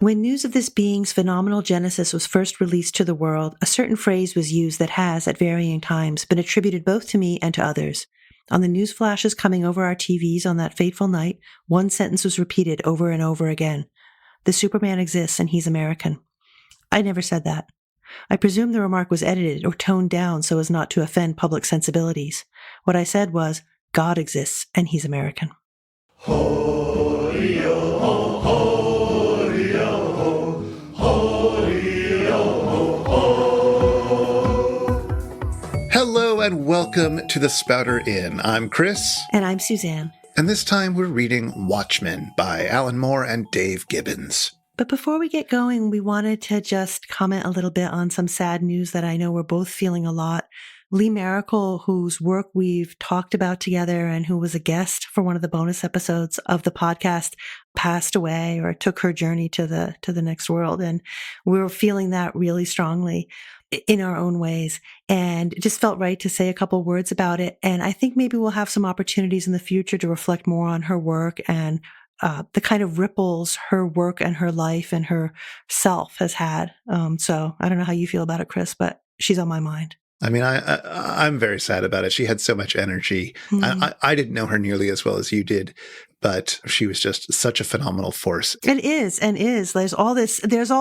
When news of this being's phenomenal genesis was first released to the world, a certain phrase was used that has, at varying times, been attributed both to me and to others. On the newsflashes coming over our TVs on that fateful night, one sentence was repeated over and over again. The Superman exists and he's American. I never said that. I presume the remark was edited or toned down so as not to offend public sensibilities. What I said was, God exists and he's American. Ho-dee-oh, ho-dee-oh, ho-dee-oh, ho. Hello and welcome to the Spouter-Inn. I'm Chris. And I'm Suzanne. And this time we're reading Watchmen by Alan Moore and Dave Gibbons. But before we get going, we wanted to just comment a little bit on some sad news that I know we're both feeling a lot. Lee Maracle, whose work we've talked about together and who was a guest for one of the bonus episodes of the podcast, passed away or took her journey to the next world. And we were feeling that really strongly in our own ways. And it just felt right to say a couple words about it. And I think maybe we'll have some opportunities in the future to reflect more on her work and the kind of ripples her work and her life and her self has had. So I don't know how you feel about it, Chris, but she's on my mind. I mean, I'm very sad about it. She had so much energy. Mm-hmm. I didn't know her nearly as well as you did, but she was just such a phenomenal force. It is. There's all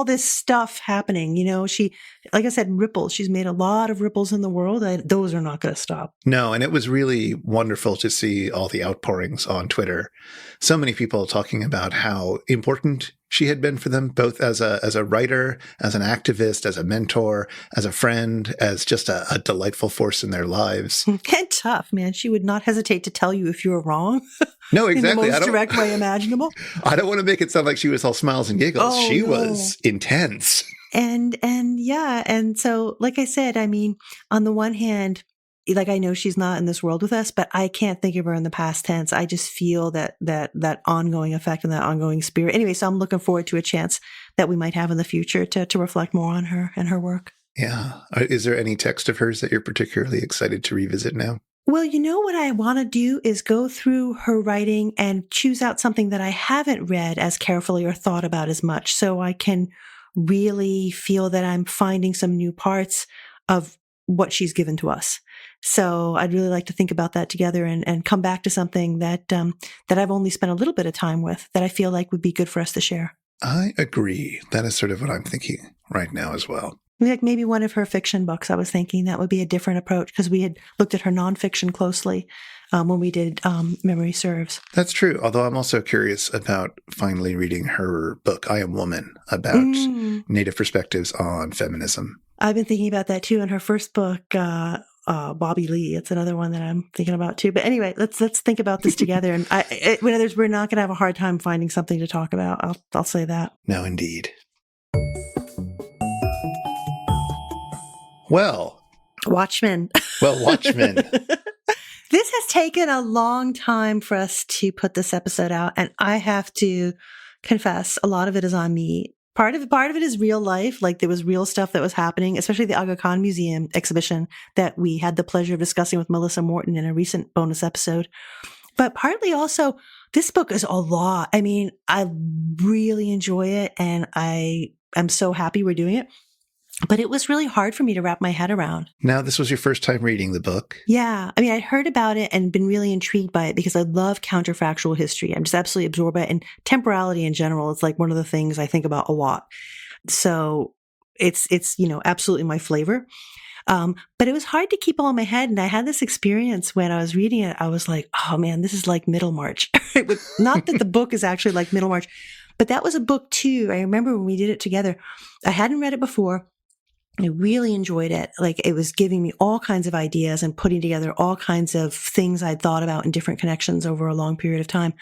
this stuff happening. You know, she, like I said, ripples. She's made a lot of ripples in the world. Those are not going to stop. No, and it was really wonderful to see all the outpourings on Twitter. So many people talking about how important she had been for them, both as a writer, as an activist, as a mentor, as a friend, as just a delightful force in their lives. And tough, man. She would not hesitate to tell you if you were wrong. No, exactly. In the most direct way imaginable. I don't want to make it sound like she was all smiles and giggles. Oh, she no. was intense. And yeah. And so, like I said, I mean, on the one hand, like I know she's not in this world with us, but I can't think of her in the past tense. I just feel that ongoing effect and that ongoing spirit. Anyway, so I'm looking forward to a chance that we might have in the future to reflect more on her and her work. Yeah. Is there any text of hers that you're particularly excited to revisit now? Well, you know what I want to do is go through her writing and choose out something that I haven't read as carefully or thought about as much, so I can really feel that I'm finding some new parts of what she's given to us. So I'd really like to think about that together and come back to something that I've only spent a little bit of time with that I feel like would be good for us to share. I agree. That is sort of what I'm thinking right now as well. Like maybe one of her fiction books, I was thinking that would be a different approach because we had looked at her nonfiction closely when we did Memory Serves. That's true. Although I'm also curious about finally reading her book, I Am Woman, about Native perspectives on feminism. I've been thinking about that too. And her first book, Bobby Lee, it's another one that I'm thinking about too. But anyway, let's think about this together. And we're not going to have a hard time finding something to talk about. I'll say that. No, indeed. Well, Watchmen. Watchmen. This has taken a long time for us to put this episode out. And I have to confess, a lot of it is on me. Part of it is real life. Like there was real stuff that was happening, especially the Aga Khan Museum exhibition that we had the pleasure of discussing with Melissa Morton in a recent bonus episode. But partly also, this book is a lot. I mean, I really enjoy it and I am so happy we're doing it. But it was really hard for me to wrap my head around. Now, this was your first time reading the book. Yeah. I mean, I'd heard about it and been really intrigued by it because I love counterfactual history. I'm just absolutely absorbed by it. And temporality in general is like one of the things I think about a lot. So it's absolutely my flavor. But it was hard to keep all in my head. And I had this experience when I was reading it. I was like, oh man, this is like Middlemarch. Not that the book is actually like Middlemarch, but that was a book too. I remember when we did it together. I hadn't read it before. I really enjoyed it. Like it was giving me all kinds of ideas and putting together all kinds of things I'd thought about in different connections over a long period of time.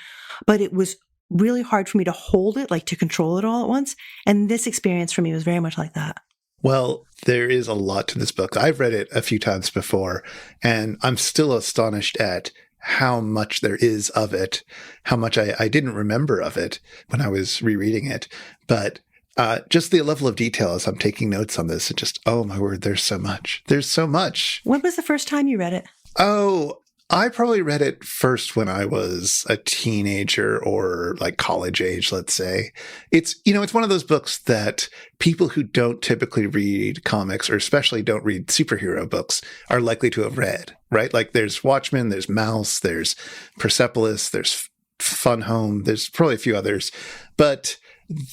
But it was really hard for me to hold it, like to control it all at once. And this experience for me was very much like that. Well, there is a lot to this book. I've read it a few times before, and I'm still astonished at how much there is of it, how much I didn't remember of it when I was rereading it. But just the level of detail as I'm taking notes on this, it just, oh my word, there's so much. There's so much. When was the first time you read it? Oh, I probably read it first when I was a teenager or like college age, let's say. It's one of those books that people who don't typically read comics, or especially don't read superhero books, are likely to have read, right? Like there's Watchmen, there's Mouse, there's Persepolis, there's Fun Home, there's probably a few others, but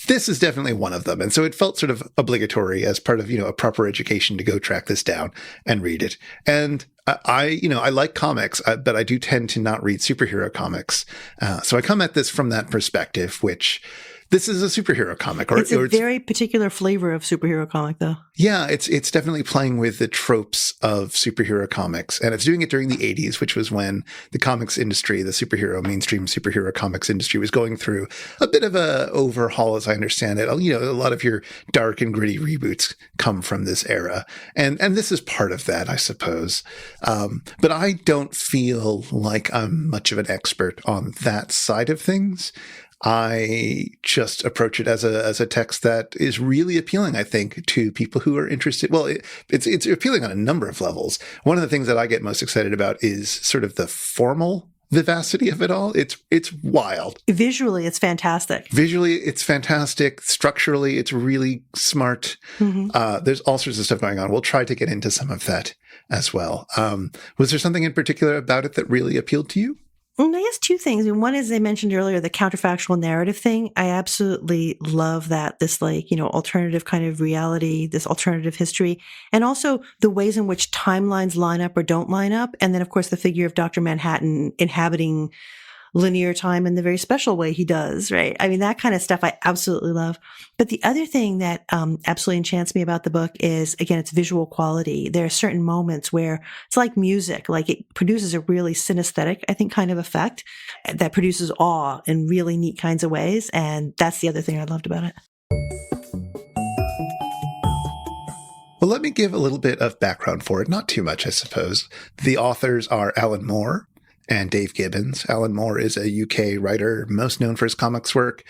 this is definitely one of them. And so it felt sort of obligatory as part of, a proper education to go track this down and read it. And I like comics, but I do tend to not read superhero comics. So I come at this from that perspective, which this is a superhero comic. It's a very particular flavor of superhero comic, though. Yeah, it's definitely playing with the tropes of superhero comics. And it's doing it during the 80s, which was when the comics industry, the mainstream superhero comics industry, was going through a bit of a overhaul, as I understand it. A lot of your dark and gritty reboots come from this era. And this is part of that, I suppose. But I don't feel like I'm much of an expert on that side of things. I just approach it as a text that is really appealing, I think, to people who are interested. Well, it's appealing on a number of levels. One of the things that I get most excited about is sort of the formal vivacity of it all. It's wild. Visually, it's fantastic. Visually, it's fantastic. Structurally, it's really smart. Mm-hmm. There's all sorts of stuff going on. We'll try to get into some of that as well. Was there something in particular about it that really appealed to you? I guess two things. One is, I mentioned earlier, the counterfactual narrative thing. I absolutely love that, this alternative kind of reality, this alternative history, and also the ways in which timelines line up or don't line up. And then, of course, the figure of Dr. Manhattan inhabiting linear time in the very special way he does, right? I mean, that kind of stuff I absolutely love. But the other thing that absolutely enchants me about the book is, again, its visual quality. There are certain moments where it's like music, like it produces a really synesthetic, I think, kind of effect that produces awe in really neat kinds of ways. And that's the other thing I loved about it. Well, let me give a little bit of background for it. Not too much, I suppose. The authors are Alan Moore and Dave Gibbons. Alan Moore is a UK writer, most known for his comics work.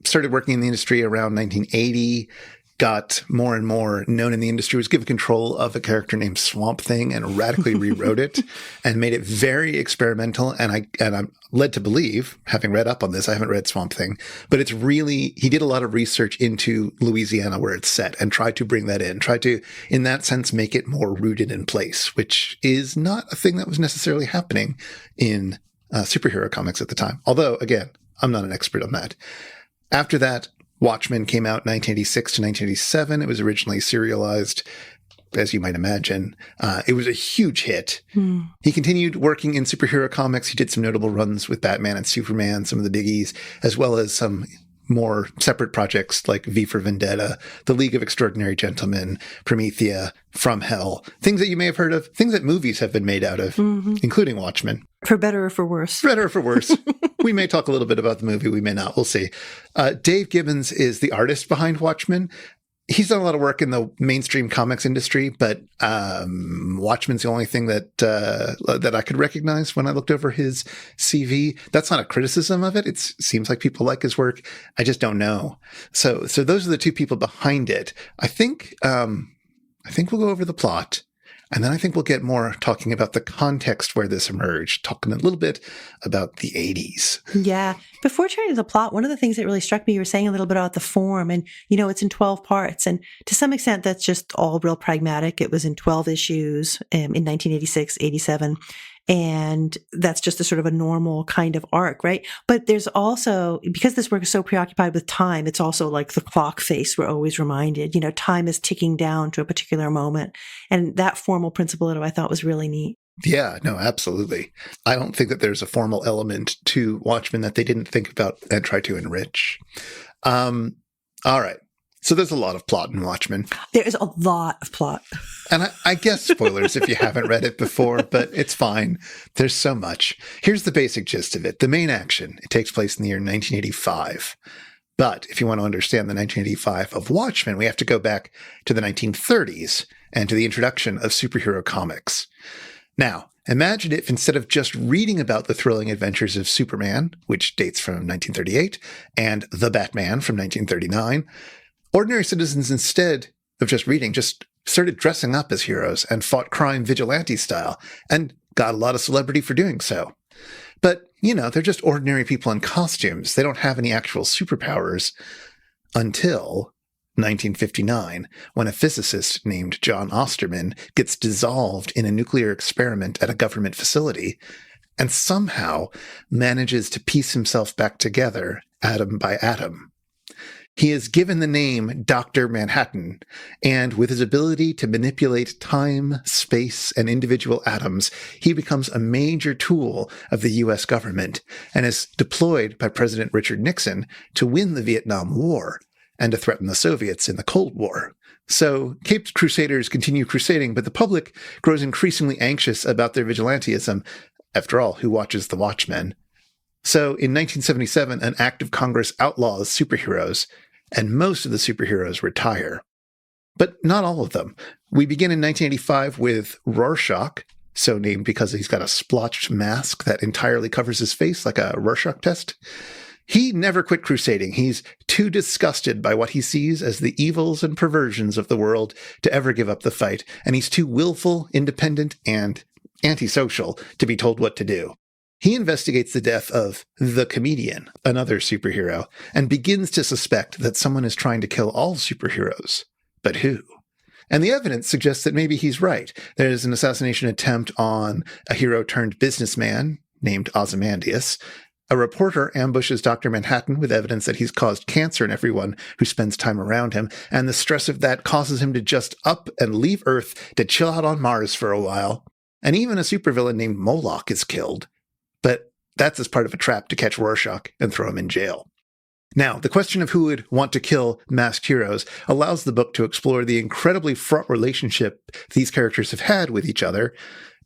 Started working in the industry around 1980, got more and more known in the industry, was given control of a character named Swamp Thing and radically rewrote it and made it very experimental. And I'm led to believe, having read up on this, I haven't read Swamp Thing, but he did a lot of research into Louisiana where it's set and tried to bring that tried to, in that sense, make it more rooted in place, which is not a thing that was necessarily happening in superhero comics at the time. Although, again, I'm not an expert on that. After that, Watchmen came out 1986 to 1987. It was originally serialized, as you might imagine. It was a huge hit. He continued working in superhero comics. He did some notable runs with Batman and Superman, some of the biggies, as well as some more separate projects like V for Vendetta, The League of Extraordinary Gentlemen, Promethea, From Hell, things that you may have heard of, things that movies have been made out of, including Watchmen. For better or for worse. For better or for worse. We may talk a little bit about the movie. We may not. We'll see. Dave Gibbons is the artist behind Watchmen. He's done a lot of work in the mainstream comics industry, but Watchmen's the only thing that I could recognize when I looked over his CV. That's not a criticism of it. It seems like people like his work. I just don't know. So those are the two people behind it. I think we'll go over the plot. And then I think we'll get more talking about the context where this emerged, talking a little bit about the 80s. Yeah. Before turning to the plot, one of the things that really struck me, you were saying a little bit about the form, and, it's in 12 parts. And to some extent, that's just all real pragmatic. It was in 12 issues in 1986, 87. And that's just a sort of a normal kind of arc, right? But there's also, because this work is so preoccupied with time, it's also like the clock face we're always reminded. Time is ticking down to a particular moment. And that formal principle I thought was really neat. Yeah, no, absolutely. I don't think that there's a formal element to Watchmen that they didn't think about and try to enrich. All right. So there's a lot of plot in Watchmen. There is a lot of plot. And I guess spoilers if you haven't read it before, but it's fine. There's so much. Here's the basic gist of it. The main action, it takes place in the year 1985. But if you want to understand the 1985 of Watchmen, we have to go back to the 1930s and to the introduction of superhero comics. Now, imagine if instead of just reading about the thrilling adventures of Superman, which dates from 1938, and the Batman from 1939, ordinary citizens, instead of just reading, just started dressing up as heroes and fought crime vigilante style. And got a lot of celebrity for doing so. But, they're just ordinary people in costumes. They don't have any actual superpowers until 1959, when a physicist named John Osterman gets dissolved in a nuclear experiment at a government facility and somehow manages to piece himself back together atom by atom. He is given the name Dr. Manhattan, and with his ability to manipulate time, space, and individual atoms, he becomes a major tool of the U.S. government and is deployed by President Richard Nixon to win the Vietnam War and to threaten the Soviets in the Cold War. So Caped Crusaders continue crusading, but the public grows increasingly anxious about their vigilantism. After all, who watches the Watchmen? So in 1977, an act of Congress outlaws superheroes, and most of the superheroes retire. But not all of them. We begin in 1985 with Rorschach, so named because he's got a splotched mask that entirely covers his face like a Rorschach test. He never quit crusading. He's too disgusted by what he sees as the evils and perversions of the world to ever give up the fight, and he's too willful, independent, and antisocial to be told what to do. He investigates the death of the Comedian, another superhero, and begins to suspect that someone is trying to kill all superheroes. But who? And the evidence suggests that maybe he's right. There's an assassination attempt on a hero-turned-businessman named Ozymandias. A reporter ambushes Dr. Manhattan with evidence that he's caused cancer in everyone who spends time around him, and the stress of that causes him to just up and leave Earth to chill out on Mars for a while. And even a supervillain named Moloch is killed. But that's as part of a trap to catch Rorschach and throw him in jail. Now, the question of who would want to kill masked heroes allows the book to explore the incredibly fraught relationship these characters have had with each other,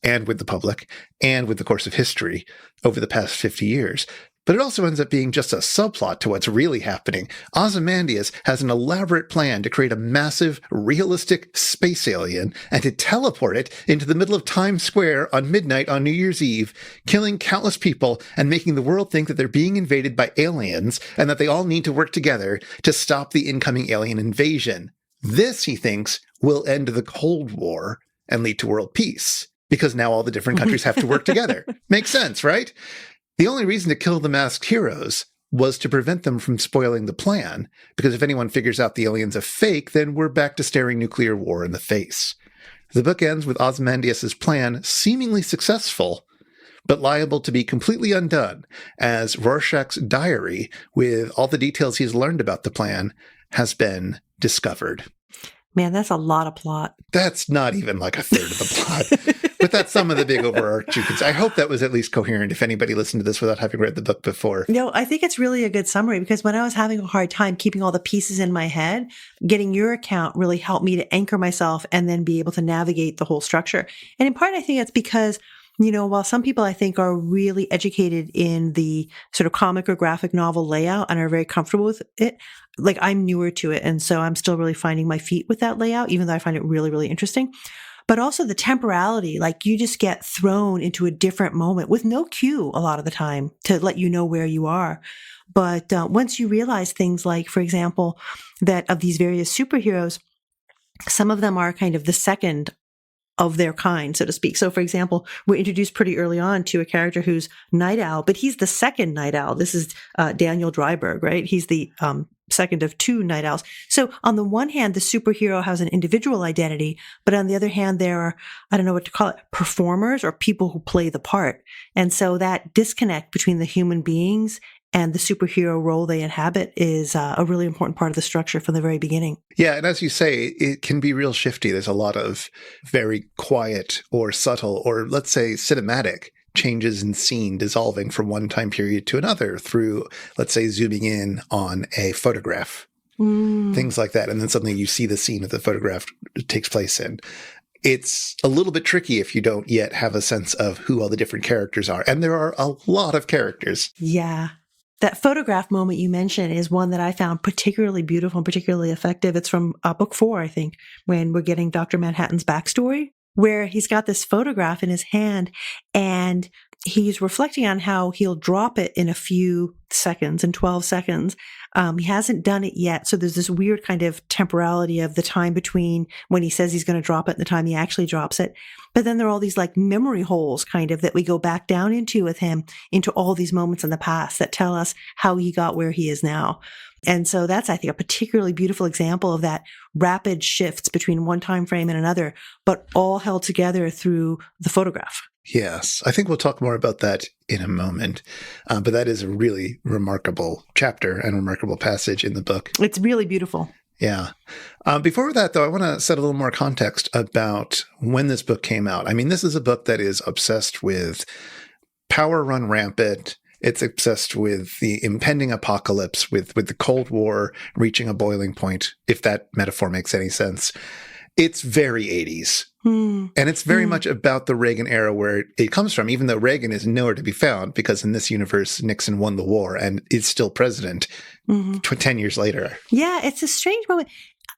and with the public, and with the course of history over the past 50 years. But it also ends up being just a subplot to what's really happening. Ozymandias has an elaborate plan to create a massive, realistic space alien and to teleport it into the middle of Times Square on midnight on New Year's Eve, killing countless people and making the world think that they're being invaded by aliens and that they all need to work together to stop the incoming alien invasion. This, he thinks, will end the Cold War and lead to world peace, because now all the different countries have to work together. Makes sense, right? The only reason to kill the masked heroes was to prevent them from spoiling the plan, because if anyone figures out the alien's a fake, then we're back to staring nuclear war in the face. The book ends with Ozymandias' plan seemingly successful, but liable to be completely undone, as Rorschach's diary, with all the details he's learned about the plan, has been discovered. Man, that's a lot of plot. That's not even like a third of the plot. But that's some of the big overarching. I hope that was at least coherent if anybody listened to this without having read the book before. No, I think it's really a good summary, because when I was having a hard time keeping all the pieces in my head, getting your account really helped me to anchor myself and then be able to navigate the whole structure. And in part, I think it's because, while some people I think are really educated in the sort of comic or graphic novel layout and are very comfortable with it, like I'm newer to it. And so I'm still really finding my feet with that layout, even though I find it really, really interesting. But also the temporality, like you just get thrown into a different moment with no cue a lot of the time to let you know where you are. But once you realize things like, for example, that of these various superheroes, some of them are kind of the second of their kind, so to speak. So, for example, we're introduced pretty early on to a character who's Night Owl, but he's the second Night Owl. This is Daniel Dreiberg, right? He's the second of two Night Owls. So on the one hand, the superhero has an individual identity, but on the other hand, there are, I don't know what to call it, performers or people who play the part. And so that disconnect between the human beings and the superhero role they inhabit is a really important part of the structure from the very beginning. Yeah, and as you say, it can be real shifty. There's a lot of very quiet or subtle or, let's say, cinematic changes in scene dissolving from one time period to another through, let's say, zooming in on a photograph, things like that. And then suddenly you see the scene that the photograph takes place in. It's a little bit tricky if you don't yet have a sense of who all the different characters are. And there are a lot of characters. Yeah. That photograph moment you mentioned is one that I found particularly beautiful and particularly effective. It's from book 4, I think, when we're getting Dr. Manhattan's backstory, where he's got this photograph in his hand and he's reflecting on how he'll drop it in a few seconds, in 12 seconds. He hasn't done it yet. So there's this weird kind of temporality of the time between when he says he's going to drop it and the time he actually drops it. But then there are all these like memory holes kind of that we go back down into with him, into all these moments in the past that tell us how he got where he is now. And so that's, I think, a particularly beautiful example of that rapid shifts between one time frame and another, but all held together through the photograph. Yes, I think we'll talk more about that in a moment. But that is a really remarkable chapter and remarkable passage in the book. It's really beautiful. Yeah. Before that, though, I want to set a little more context about when this book came out. I mean, this is a book that is obsessed with power run rampant. It's obsessed with the impending apocalypse, with the Cold War reaching a boiling point, if that metaphor makes any sense. It's very 80s. And it's very much about the Reagan era where it comes from, even though Reagan is nowhere to be found, because in this universe, Nixon won the war and is still president 10 years later. Yeah, it's a strange moment.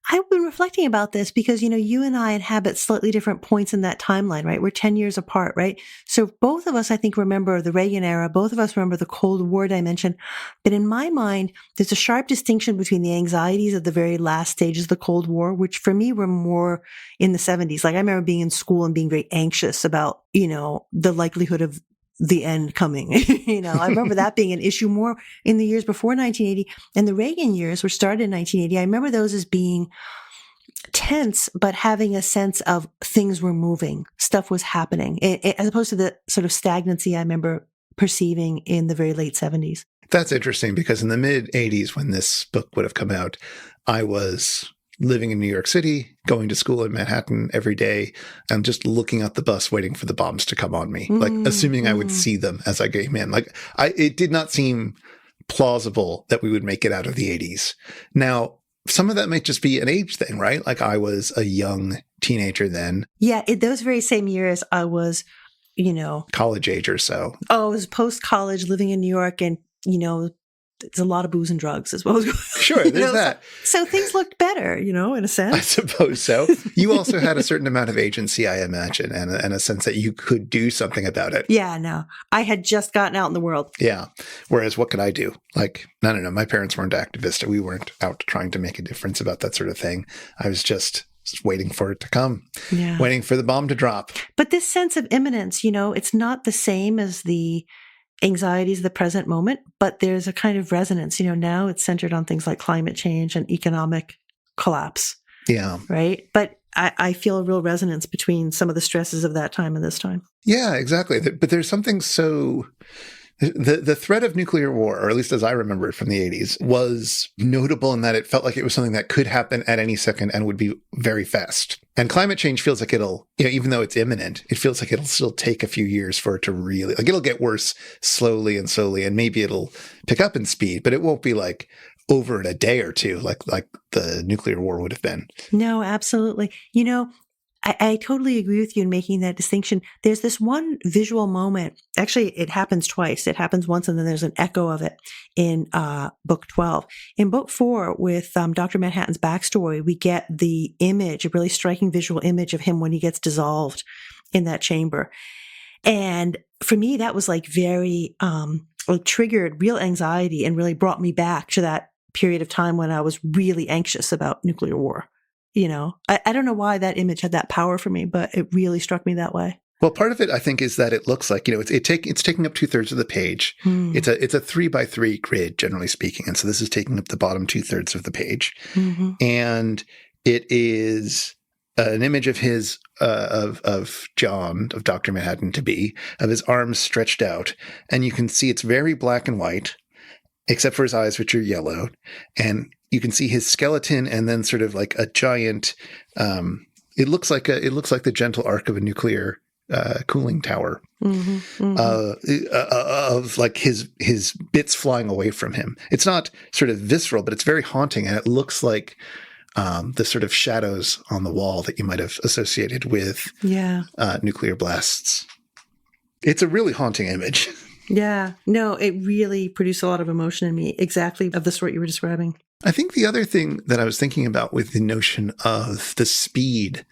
I've been reflecting about this because, you and I inhabit slightly different points in that timeline, right? We're 10 years apart, right? So both of us, I think, remember the Reagan era. Both of us remember the Cold War dimension. But in my mind, there's a sharp distinction between the anxieties of the very last stages of the Cold War, which for me were more in the 70s. Like I remember being in school and being very anxious about, the likelihood of the end coming. I remember that being an issue more in the years before 1980, and the Reagan years, which started in 1980. I remember those as being tense, but having a sense of things were moving, stuff was happening, as opposed to the sort of stagnancy I remember perceiving in the very late 70s. That's interesting because in the mid 80s, when this book would have come out, I was living in New York City, going to school in Manhattan every day, and just looking at the bus, waiting for the bombs to come on me, like assuming I would see them as I came in. Like it did not seem plausible that we would make it out of the 80s. Now, some of that might just be an age thing, right? Like I was a young teenager then. Yeah, those very same years, I was, college age or so. Oh, I was post-college living in New York, and, it's a lot of booze and drugs as well. Sure, there's that. So things looked better, in a sense. I suppose so. You also had a certain amount of agency, I imagine, and a sense that you could do something about it. Yeah, no. I had just gotten out in the world. Yeah. Whereas what could I do? Like, no. My parents weren't activists. We weren't out trying to make a difference about that sort of thing. I was just waiting for it to come, waiting for the bomb to drop. But this sense of imminence, it's not the same as the anxieties of the present moment, but there's a kind of resonance. Now it's centered on things like climate change and economic collapse. Yeah. Right. But I feel a real resonance between some of the stresses of that time and this time. Yeah, exactly. But there's something so... The threat of nuclear war, or at least as I remember it from the 80s, was notable in that it felt like it was something that could happen at any second and would be very fast. And climate change feels like it'll, even though it's imminent, it feels like it'll still take a few years for it to really, like it'll get worse slowly, and maybe it'll pick up in speed, but it won't be like over in a day or two, like the nuclear war would have been. No, absolutely. I totally agree with you in making that distinction. There's this one visual moment. Actually, it happens twice. It happens once, and then there's an echo of it in book 12. In book 4, with Dr. Manhattan's backstory, we get the image, a really striking visual image of him when he gets dissolved in that chamber. And for me, that was like very triggered real anxiety and really brought me back to that period of time when I was really anxious about nuclear war. I don't know why that image had that power for me, but it really struck me that way. Well, part of it, I think, is that it looks like, it's taking up 2/3 of the page. It's a 3x3 grid, generally speaking. And so this is taking up the bottom 2/3 of the page. And it is an image of his, of John, of Dr. Manhattan to be, of his arms stretched out. And you can see it's very black and white, except for his eyes, which are yellow. And you can see his skeleton, and then sort of like a giant. It looks like the gentle arc of a nuclear cooling tower, of like his bits flying away from him. It's not sort of visceral, but it's very haunting, and it looks like the sort of shadows on the wall that you might have associated with nuclear blasts. It's a really haunting image. Yeah, no, it really produced a lot of emotion in me, exactly of the sort you were describing. I think the other thing that I was thinking about with the notion of the speed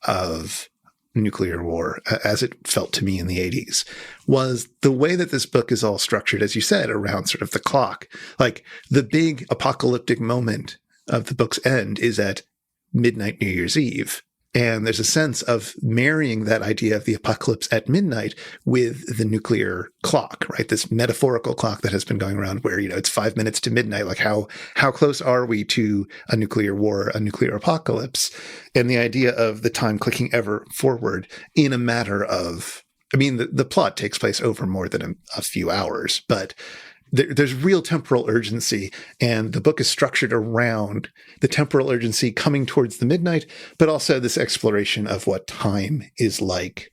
of nuclear war, as it felt to me in the 80s, was the way that this book is all structured, as you said, around sort of the clock. Like the big apocalyptic moment of the book's end is at midnight New Year's Eve. And there's a sense of marrying that idea of the apocalypse at midnight with the nuclear clock, right? This metaphorical clock that has been going around where, it's 5 minutes to midnight. Like how close are we to a nuclear war, a nuclear apocalypse? And the idea of the time clicking ever forward in a matter of, the plot takes place over more than a few hours, but there's real temporal urgency, and the book is structured around the temporal urgency coming towards the midnight, but also this exploration of what time is like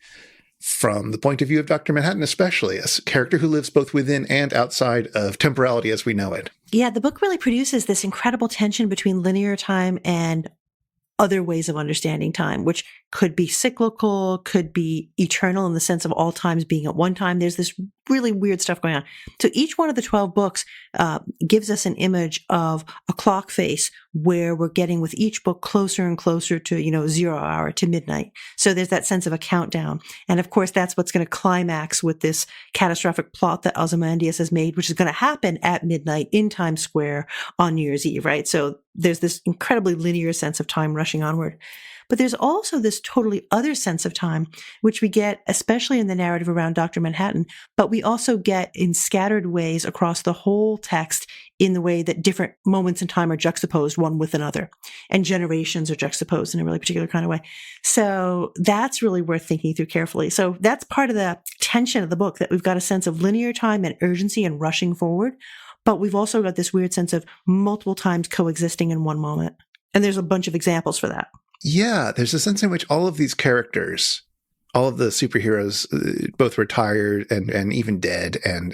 from the point of view of Dr. Manhattan, especially, a character who lives both within and outside of temporality as we know it. Yeah, the book really produces this incredible tension between linear time and other ways of understanding time, which could be cyclical, could be eternal in the sense of all times being at one time. There's this really weird stuff going on. So each one of the 12 books gives us an image of a clock face where we're getting with each book closer and closer to, 0 hour to midnight. So there's that sense of a countdown. And of course, that's what's going to climax with this catastrophic plot that Ozymandias has made, which is going to happen at midnight in Times Square on New Year's Eve, right? So there's this incredibly linear sense of time rushing onward. But there's also this totally other sense of time, which we get especially in the narrative around Dr. Manhattan, but we also get in scattered ways across the whole text in the way that different moments in time are juxtaposed one with another, and generations are juxtaposed in a really particular kind of way. So that's really worth thinking through carefully. So that's part of the tension of the book, that we've got a sense of linear time and urgency and rushing forward, but we've also got this weird sense of multiple times coexisting in one moment. And there's a bunch of examples for that. Yeah, there's a sense in which all of these characters, all of the superheroes, both retired and even dead and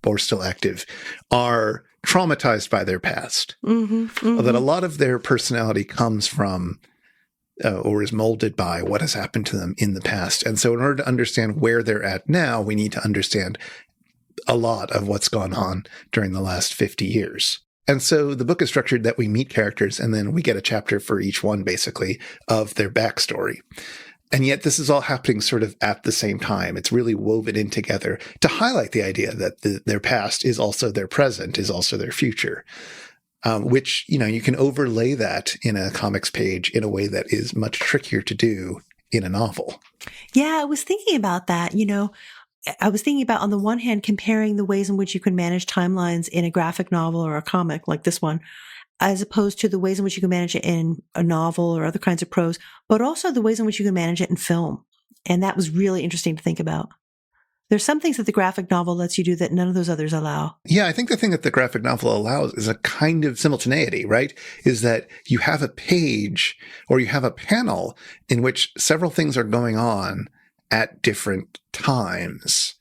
or still active, are traumatized by their past. Mm-hmm, mm-hmm. That a lot of their personality comes from or is molded by what has happened to them in the past. And so in order to understand where they're at now, we need to understand a lot of what's gone on during the last 50 years. And so the book is structured that we meet characters and then we get a chapter for each one, basically, of their backstory. And yet this is all happening sort of at the same time. It's really woven in together to highlight the idea that their past is also their present, is also their future, which, you can overlay that in a comics page in a way that is much trickier to do in a novel. Yeah, I was thinking about that, I was thinking about, on the one hand, comparing the ways in which you can manage timelines in a graphic novel or a comic like this one, as opposed to the ways in which you can manage it in a novel or other kinds of prose, but also the ways in which you can manage it in film. And that was really interesting to think about. There's some things that the graphic novel lets you do that none of those others allow. Yeah, I think the thing that the graphic novel allows is a kind of simultaneity, right? Is that you have a page or you have a panel in which several things are going on at different times.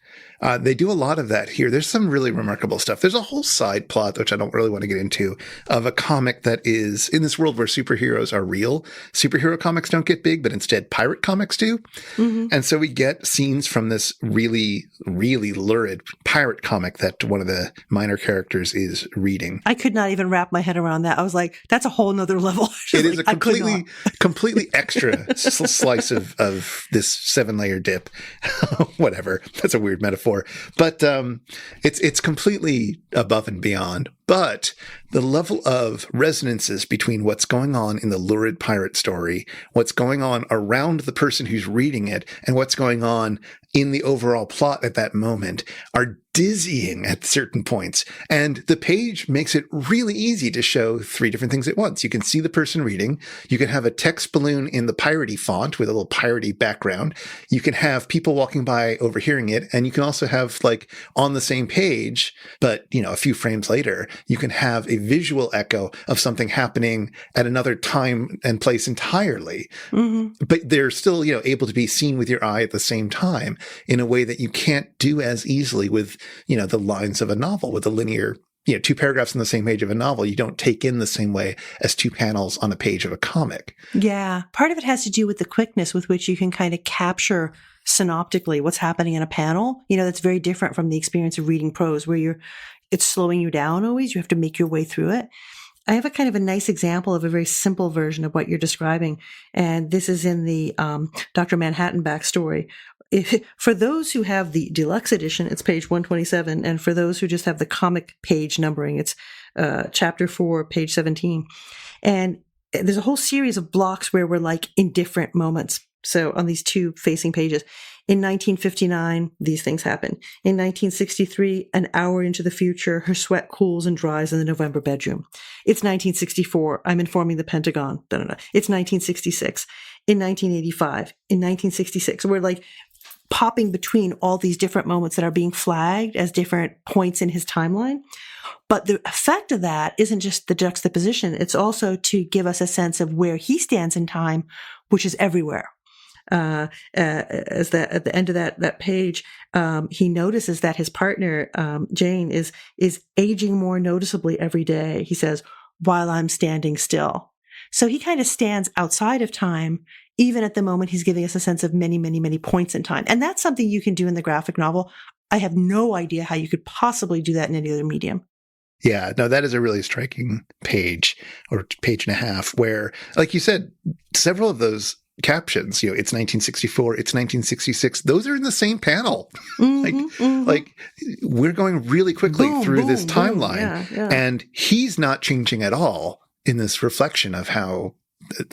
They do a lot of that here. There's some really remarkable stuff. There's a whole side plot, which I don't really want to get into, of a comic that is in this world where superheroes are real. Superhero comics don't get big, but instead pirate comics do. Mm-hmm. And so we get scenes from this really, really lurid pirate comic that one of the minor characters is reading. I could not even wrap my head around that. I was like, that's a whole nother level. It is a completely extra slice of this 7-layer dip. Whatever. That's a weird metaphor. But it's completely above and beyond. But the level of resonances between what's going on in the lurid pirate story, what's going on around the person who's reading it, and what's going on in the overall plot at that moment are dizzying at certain points. And the page makes it really easy to show 3 different things at once. You can see the person reading. You can have a text balloon in the piratey font with a little piratey background. You can have people walking by overhearing it. And you can also have, like, on the same page, but, a few frames later, you can have a visual echo of something happening at another time and place entirely. Mm-hmm. But they're still, able to be seen with your eye at the same time in a way that you can't do as easily with, the lines of a novel, with a linear, 2 paragraphs on the same page of a novel. You don't take in the same way as 2 panels on a page of a comic. Yeah. Part of it has to do with the quickness with which you can kind of capture synoptically what's happening in a panel. That's very different from the experience of reading prose where it's slowing you down always. You have to make your way through it. I have a kind of a nice example of a very simple version of what you're describing. And this is in the Dr. Manhattan backstory. For those who have the deluxe edition, it's page 127. And for those who just have the comic page numbering, it's chapter 4, page 17. And there's a whole series of blocks where we're like in different moments. So on these two facing pages, in 1959, these things happen. In 1963, an hour into the future, her sweat cools and dries in the November bedroom. It's 1964. I'm informing the Pentagon. It's 1966. In 1985. In 1966. We're like popping between all these different moments that are being flagged as different points in his timeline. But the effect of that isn't just the juxtaposition. It's also to give us a sense of where he stands in time, which is everywhere. As that at the end of that page, he notices that his partner, Jane, is aging more noticeably every day. He says, while I'm standing still. So he kind of stands outside of time, even at the moment he's giving us a sense of many, many, many points in time. And that's something you can do in the graphic novel. I have no idea how you could possibly do that in any other medium. Yeah, no, that is a really striking page or page and a half where, like you said, several of those captions, it's 1964, it's 1966. Those are in the same panel. Like we're going really quickly through this timeline, and he's not changing at all in this reflection of how,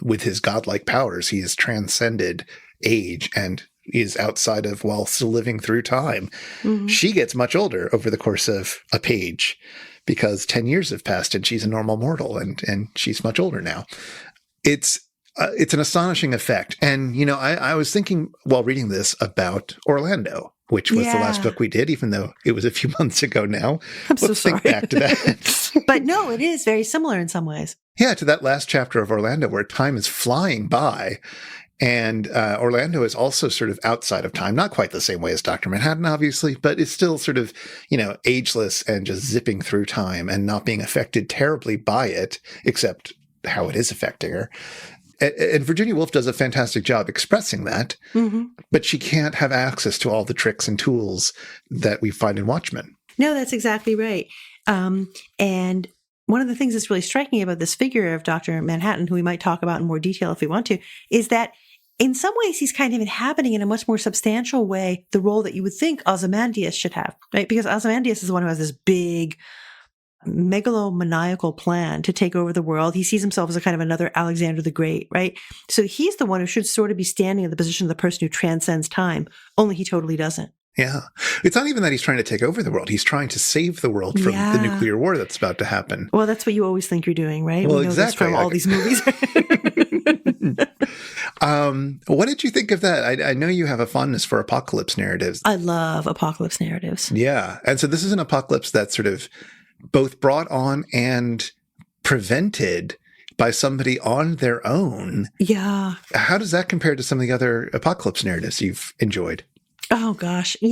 with his godlike powers, he has transcended age and is outside of while still living through time. She gets much older over the course of a page because 10 years have passed and she's a normal mortal and she's much older now. It's an astonishing effect. And, I was thinking while reading this about Orlando, which was the last book we did, even though it was a few months ago now. Let's think back to that. But no, it is very similar in some ways. Yeah, to that last chapter of Orlando where time is flying by. And Orlando is also sort of outside of time, not quite the same way as Dr. Manhattan, obviously, but it's still sort of, ageless and just zipping through time and not being affected terribly by it, except how it is affecting her. And Virginia Woolf does a fantastic job expressing that, but she can't have access to all the tricks and tools that we find in Watchmen. No, that's exactly right. And one of the things that's really striking about this figure of Dr. Manhattan, who we might talk about in more detail if we want to, is that in some ways he's kind of inhabiting in a much more substantial way the role that you would think Ozymandias should have, right? Because Ozymandias is the one who has this big megalomaniacal plan to take over the world. He sees himself as a kind of another Alexander the Great, right? So he's the one who should sort of be standing in the position of the person who transcends time, only he totally doesn't. Yeah. It's not even that he's trying to take over the world. He's trying to save the world from the nuclear war that's about to happen. Well, that's what you always think you're doing, right? Well, we know exactly. This from all these movies. What did you think of that? I know you have a fondness for apocalypse narratives. I love apocalypse narratives. Yeah. And so this is an apocalypse that's sort of both brought on and prevented by somebody on their own. Yeah. How does that compare to some of the other apocalypse narratives you've enjoyed? Oh, gosh. I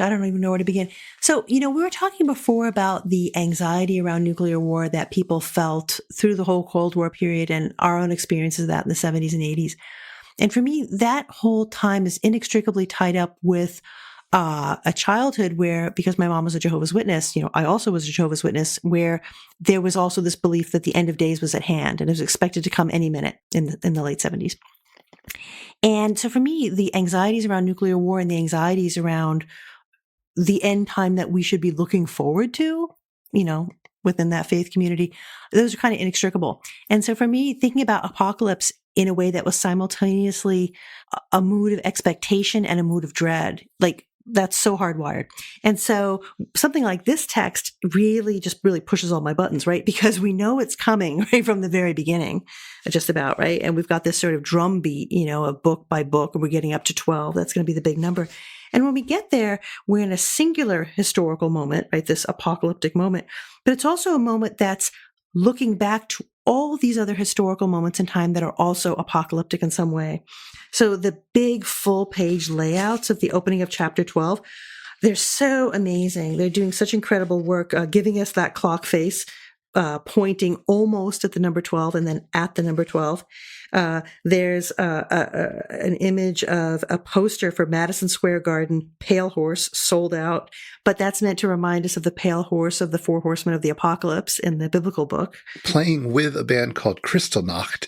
don't even know where to begin. So, we were talking before about the anxiety around nuclear war that people felt through the whole Cold War period and our own experiences of that in the 70s and 80s. And for me, that whole time is inextricably tied up with a childhood where, because my mom was a Jehovah's Witness, I also was a Jehovah's Witness, where there was also this belief that the end of days was at hand and it was expected to come any minute in the late 70s. And so for me, the anxieties around nuclear war and the anxieties around the end time that we should be looking forward to, within that faith community, those are kind of inextricable. And so for me, thinking about apocalypse in a way that was simultaneously a mood of expectation and a mood of dread, like that's so hardwired. And so something like this text really pushes all my buttons, right? Because we know it's coming right from the very beginning, just about, right? And we've got this sort of drum beat, of book by book, and we're getting up to 12. That's going to be the big number. And when we get there, we're in a singular historical moment, right? This apocalyptic moment. But it's also a moment that's looking back to all these other historical moments in time that are also apocalyptic in some way. So the big full page layouts of the opening of chapter 12, they're so amazing. They're doing such incredible work, giving us that clock face pointing almost at the number 12 and then at the number 12. There's an image of a poster for Madison Square Garden, Pale Horse, sold out. But that's meant to remind us of the pale horse of the four horsemen of the apocalypse in the biblical book. Playing with a band called Kristallnacht.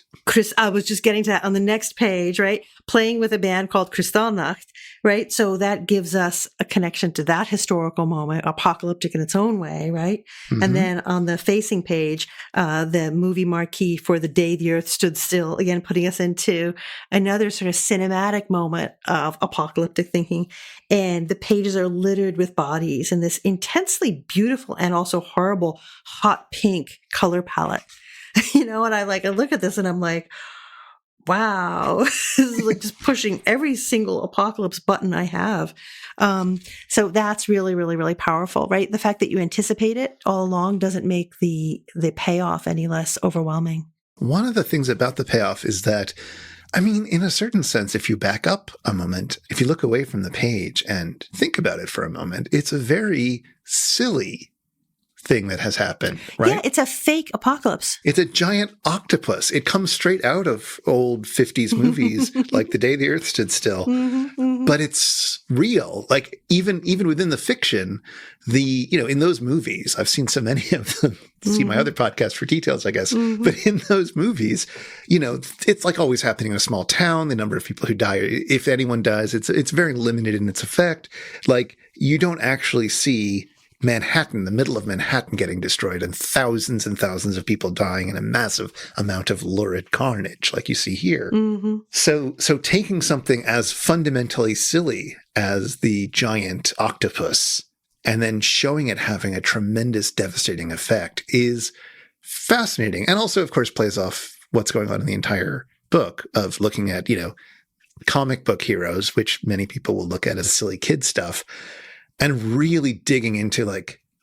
I was just getting to that on the next page, right? Playing with a band called Kristallnacht, right? So that gives us a connection to that historical moment, apocalyptic in its own way, right? Mm-hmm. And then on the facing page, the movie marquee for The Day the Earth Stood Still, again, putting us into another sort of cinematic moment of apocalyptic thinking. And the pages are littered with bodies in this intensely beautiful and also horrible hot pink color palette. And I look at this and I'm like, wow, this is like just pushing every single apocalypse button I have. So that's really, really, really powerful, right? The fact that you anticipate it all along doesn't make the payoff any less overwhelming. One of the things about the payoff is that, in a certain sense, if you back up a moment, if you look away from the page and think about it for a moment, it's a very silly thing that has happened, right? Yeah, it's a fake apocalypse. It's a giant octopus. It comes straight out of old 50s movies like The Day the Earth Stood Still. But it's real. Like even within the fiction, in those movies, I've seen so many of them. See my other podcast for details, I guess. But in those movies, it's like always happening in a small town. The number of people who die, if anyone does, it's very limited in its effect. Like you don't actually see Manhattan, the middle of Manhattan getting destroyed and thousands of people dying in a massive amount of lurid carnage like you see here. So taking something as fundamentally silly as the giant octopus and then showing it having a tremendous devastating effect is fascinating. And also, of course, plays off what's going on in the entire book of looking at, comic book heroes, which many people will look at as silly kid stuff, and really digging into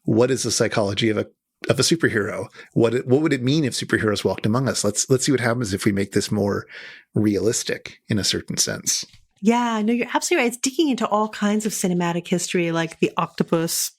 what is the psychology of a superhero? What would it mean if superheroes walked among us? Let's see what happens if we make this more realistic in a certain sense. Yeah, no, you're absolutely right. It's digging into all kinds of cinematic history, like the octopus,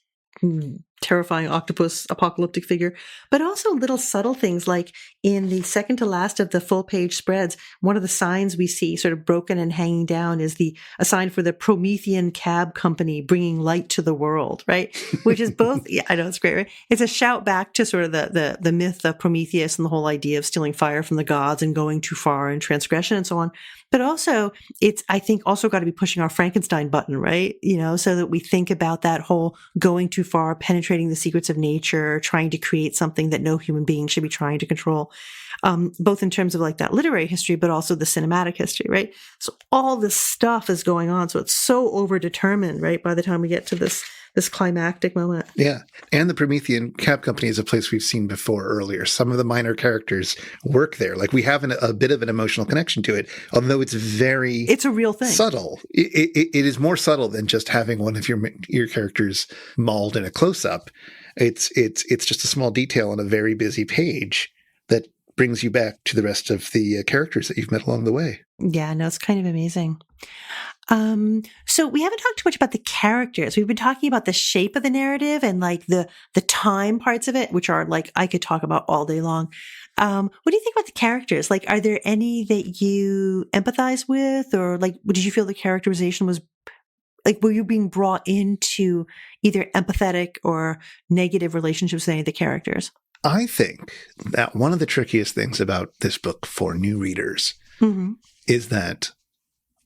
terrifying octopus apocalyptic figure, but also little subtle things like in the second to last of the full page spreads, one of the signs we see sort of broken and hanging down is a sign for the Promethean cab company bringing light to the world, right? Which is both, yeah, I know it's great, right? It's a shout back to sort of the myth of Prometheus and the whole idea of stealing fire from the gods and going too far in transgression and so on. But also it's, I think, also got to be pushing our Frankenstein button, right? So that we think about that whole going too far, penetrating the secrets of nature, trying to create something that no human being should be trying to control, both in terms of that literary history, but also the cinematic history, right? So all this stuff is going on. So it's so overdetermined, right? By the time we get to this climactic moment. Yeah. And the Promethean Cab Company is a place we've seen before earlier. Some of the minor characters work there. We have a bit of an emotional connection to it, although it's a real thing. Subtle. It is more subtle than just having one of your characters mauled in a close-up. It's just a small detail on a very busy page that brings you back to the rest of the characters that you've met along the way. Yeah, no, it's kind of amazing. So we haven't talked too much about the characters. We've been talking about the shape of the narrative and the time parts of it, which are I could talk about all day long. What do you think about the characters? Are there any that you empathize with, or did you feel the characterization was were you being brought into either empathetic or negative relationships with any of the characters? I think that one of the trickiest things about this book for new readers is that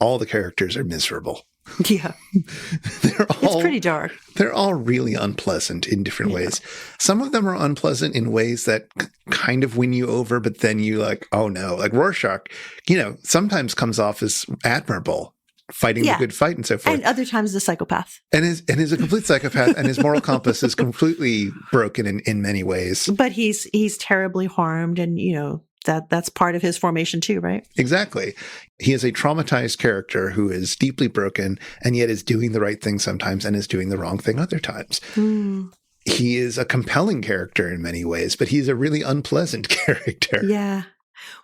all the characters are miserable. Yeah. It's pretty dark. They're all really unpleasant in different ways. Some of them are unpleasant in ways that kind of win you over, but then you oh no. Rorschach, sometimes comes off as admirable, fighting the good fight and so forth. And other times a psychopath. And is a complete psychopath, and his moral compass is completely broken in many ways. But he's terribly harmed, and that's part of his formation too, right? Exactly. He is a traumatized character who is deeply broken and yet is doing the right thing sometimes and is doing the wrong thing other times. He is a compelling character in many ways, but he's a really unpleasant character. Yeah.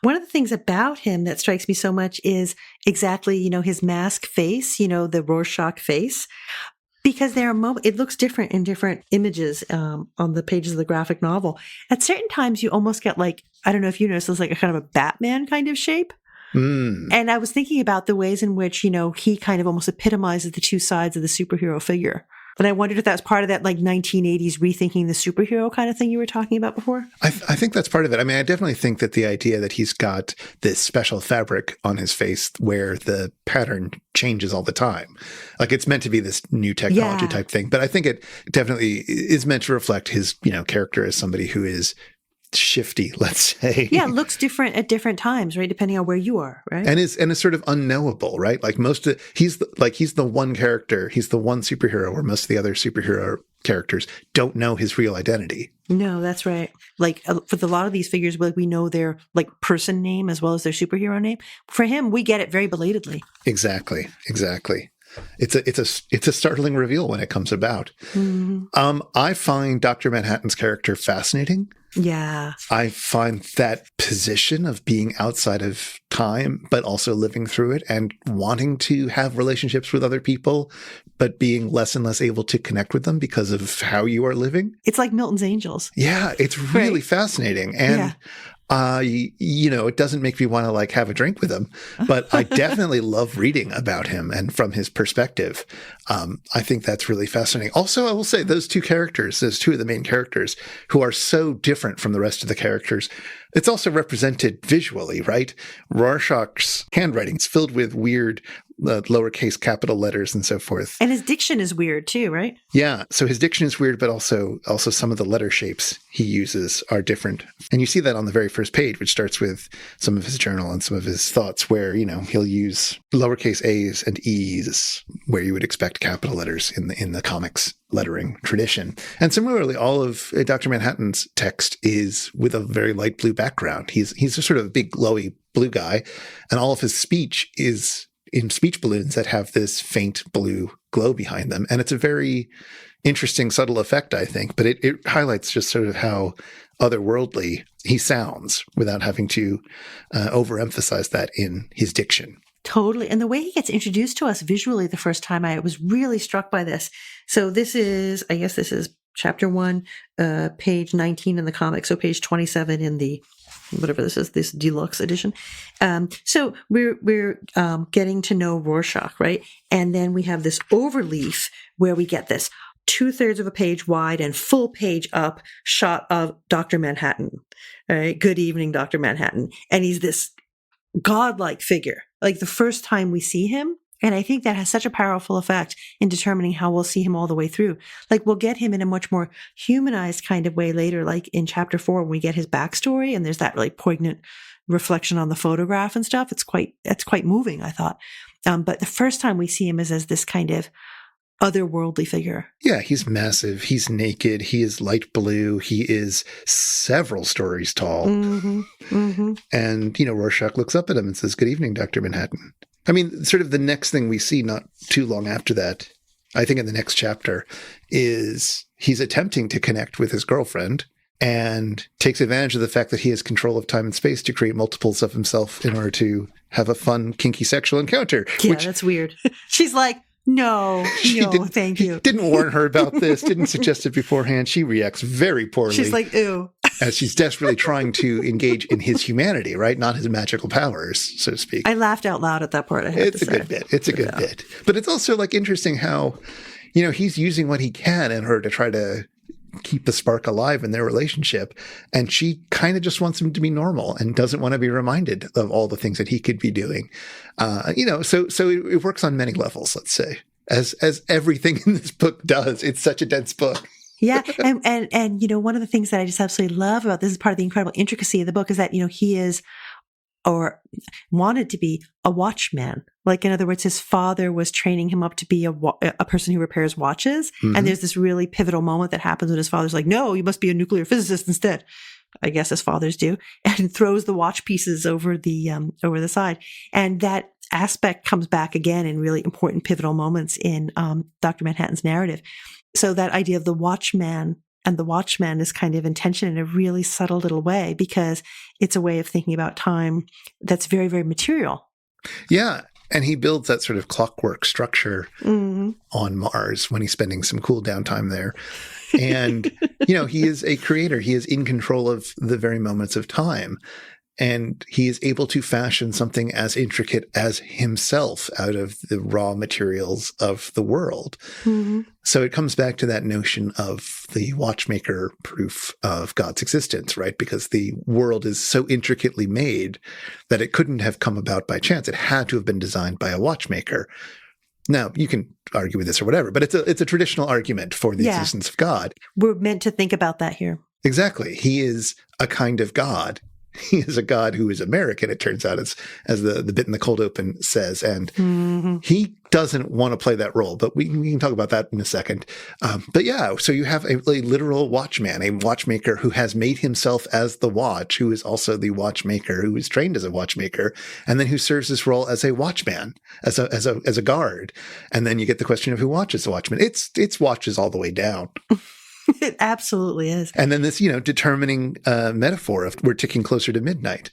One of the things about him that strikes me so much is exactly, his mask face, the Rorschach face. Because there are it looks different in different images on the pages of the graphic novel. At certain times, you almost get like, I don't know if you noticed, it's like a kind of a Batman kind of shape. And I was thinking about the ways in which, he kind of almost epitomizes the two sides of the superhero figure. And I wondered if that's part of that like 1980s rethinking the superhero kind of thing you were talking about before. I think that's part of it. I mean, I definitely think that the idea that he's got this special fabric on his face where the pattern changes all the time, like it's meant to be this new technology type thing. But I think it definitely is meant to reflect his, character as somebody who is shifty, let's say. Yeah, it looks different at different times, right? Depending on where you are, right? And is sort of unknowable, right? Like he's the one character, he's the one superhero where most of the other superhero characters don't know his real identity. No, that's right. Like for a lot of these figures, we know their like person name as well as their superhero name. For him, we get it very belatedly. Exactly. It's a startling reveal when it comes about. Mm-hmm. I find Dr. Manhattan's character fascinating. Yeah. I find that position of being outside of time, but also living through it and wanting to have relationships with other people, but being less and less able to connect with them because of how you are living. It's like Milton's Angels. Yeah, it's really fascinating. And it doesn't make me want to like have a drink with him, but I definitely love reading about him and from his perspective. I think that's really fascinating. Also, I will say those two of the main characters who are so different from the rest of the characters, it's also represented visually, right? Rorschach's handwriting is filled with weird lowercase capital letters and so forth. And his diction is weird too, right? Yeah. So his diction is weird, but also some of the letter shapes he uses are different. And you see that on the very first page, which starts with some of his journal and some of his thoughts where, he'll use lowercase a's and e's where you would expect capital letters in the comics lettering tradition. And similarly, all of Dr. Manhattan's text is with a very light blue background. He's a sort of big, glowy blue guy, and all of his speech is in speech balloons that have this faint blue glow behind them. And it's a very interesting, subtle effect, I think. But it highlights just sort of how otherworldly he sounds without having to overemphasize that in his diction. Totally. And the way he gets introduced to us visually the first time, I was really struck by this. So this is chapter 1, page 19 in the comic. So page 27 in the whatever this is, this deluxe edition. So we're getting to know Rorschach, right? And then we have this overleaf where we get this 2/3 of a page wide and full page up shot of Dr. Manhattan. All right. Good evening, Dr. Manhattan. And he's this godlike figure, like the first time we see him. And I think that has such a powerful effect in determining how we'll see him all the way through. Like we'll get him in a much more humanized kind of way later, like in chapter 4, when we get his backstory and there's that like poignant reflection on the photograph and stuff. It's quite moving, I thought. But the first time we see him is as this kind of otherworldly figure. Yeah, he's massive. He's naked. He is light blue. He is several stories tall. Mm-hmm. Mm-hmm. And, Rorschach looks up at him and says, "Good evening, Dr. Manhattan." I mean, sort of the next thing we see not too long after that, I think in the next chapter, is he's attempting to connect with his girlfriend and takes advantage of the fact that he has control of time and space to create multiples of himself in order to have a fun, kinky sexual encounter. Yeah, that's weird. She's like, no, thank you. Didn't warn her about this, didn't suggest it beforehand. She reacts very poorly. She's like, ew. As she's desperately trying to engage in his humanity, right? Not his magical powers, so to speak. I laughed out loud at that part. It's a good bit. It's a good bit. But it's also like interesting how, he's using what he can in order to try to keep the spark alive in their relationship. And she kind of just wants him to be normal and doesn't want to be reminded of all the things that he could be doing. So it works on many levels, let's say, as everything in this book does. It's such a dense book. Yeah. And one of the things that I just absolutely love about this is part of the incredible intricacy of the book is that, he is or wanted to be a watchman. Like, in other words, his father was training him up to be a person who repairs watches. Mm-hmm. And there's this really pivotal moment that happens when his father's like, "No, you must be a nuclear physicist instead." I guess as fathers do, and throws the watch pieces over the side. And that aspect comes back again in really important pivotal moments in Dr. Manhattan's narrative. So that idea of the watchman and the watchman is kind of in tension in a really subtle little way, because it's a way of thinking about time that's very, very material. Yeah. And he builds that sort of clockwork structure on Mars when he's spending some cool downtime there. And, he is a creator. He is in control of the very moments of time. And he is able to fashion something as intricate as himself out of the raw materials of the world. Mm-hmm. So it comes back to that notion of the watchmaker proof of God's existence, right? Because the world is so intricately made that it couldn't have come about by chance. It had to have been designed by a watchmaker. Now, you can argue with this or whatever, but it's a traditional argument for the existence of God. We're meant to think about that here. Exactly. He is a kind of God. He is a God who is American, it turns out, as the bit in the cold open says. And he doesn't want to play that role, but we can talk about that in a second. But yeah, so you have a literal watchman, a watchmaker who has made himself as the watch, who is also the watchmaker, who is trained as a watchmaker, and then who serves this role as a watchman, as a guard. And then you get the question of who watches the watchman. It's watches all the way down. It absolutely is. And then this, determining metaphor of we're ticking closer to midnight.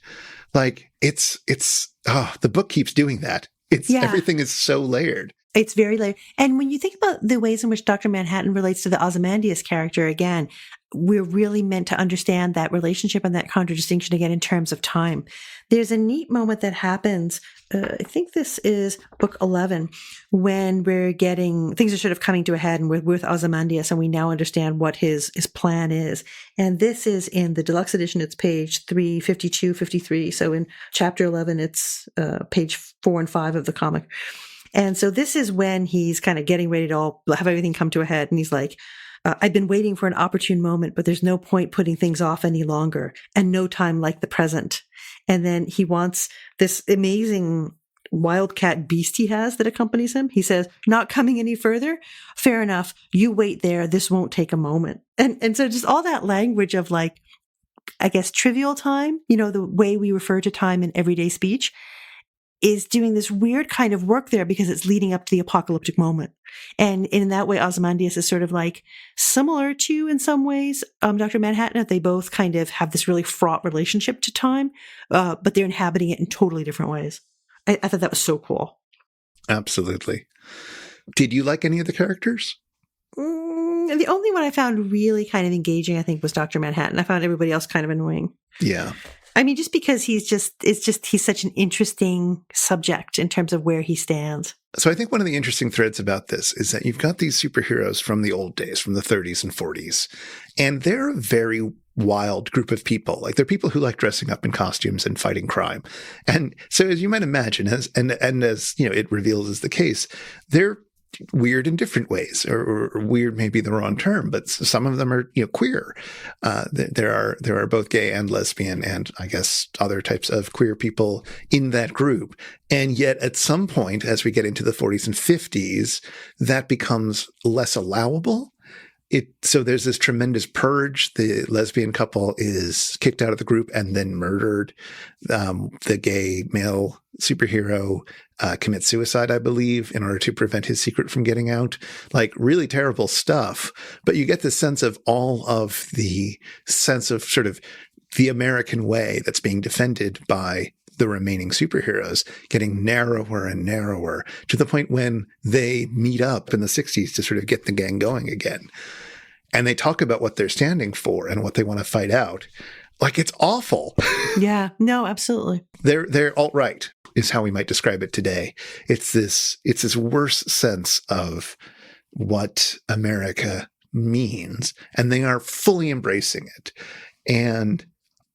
Like the book keeps doing that. Everything is so layered. It's very layered. And when you think about the ways in which Dr. Manhattan relates to the Ozymandias character, again, we're really meant to understand that relationship and that contradistinction again in terms of time. There's a neat moment that happens. I think this is book 11, when things are sort of coming to a head and we're with Ozymandias and we now understand what his plan is. And this is in the deluxe edition. It's page 352, 53. So in chapter 11, it's page 4 and 5 of the comic. And so this is when he's kind of getting ready to all have everything come to a head. And he's like, I've been waiting for an opportune moment, but there's no point putting things off any longer, and no time like the present. And then he wants this amazing wildcat beast he has that accompanies him. He says, not coming any further? Fair enough. You wait there. This won't take a moment. And so just all that language of like, I guess, trivial time, the way we refer to time in everyday speech, is doing this weird kind of work there because it's leading up to the apocalyptic moment. And in that way, Ozymandias is sort of like similar to, in some ways, Dr. Manhattan. They both kind of have this really fraught relationship to time, but they're inhabiting it in totally different ways. I thought that was so cool. Absolutely. Did you like any of the characters? The only one I found really kind of engaging, I think, was Dr. Manhattan. I found everybody else kind of annoying. Yeah. I mean, just because he's such an interesting subject in terms of where he stands. So I think one of the interesting threads about this is that you've got these superheroes from the old days, from the 30s and 40s, and they're a very wild group of people. Like, they're people who like dressing up in costumes and fighting crime. And so, as you might imagine, as it reveals is the case, they're weird in different ways, or weird may be the wrong term, but some of them are, queer. There are both gay and lesbian and I guess other types of queer people in that group. And yet at some point, as we get into the 40s and 50s, that becomes less allowable. So there's this tremendous purge. The lesbian couple is kicked out of the group and then murdered. The gay male superhero commits suicide, I believe, in order to prevent his secret from getting out. Like, really terrible stuff. But you get this sense of all of the sense of sort of the American way that's being defended by the remaining superheroes getting narrower and narrower to the point when they meet up in the 60s to sort of get the gang going again. And they talk about what they're standing for and what they want to fight out. Like, it's awful. Yeah, no, absolutely. They're alt-right is how we might describe it today. It's this worse sense of what America means, and they are fully embracing it. And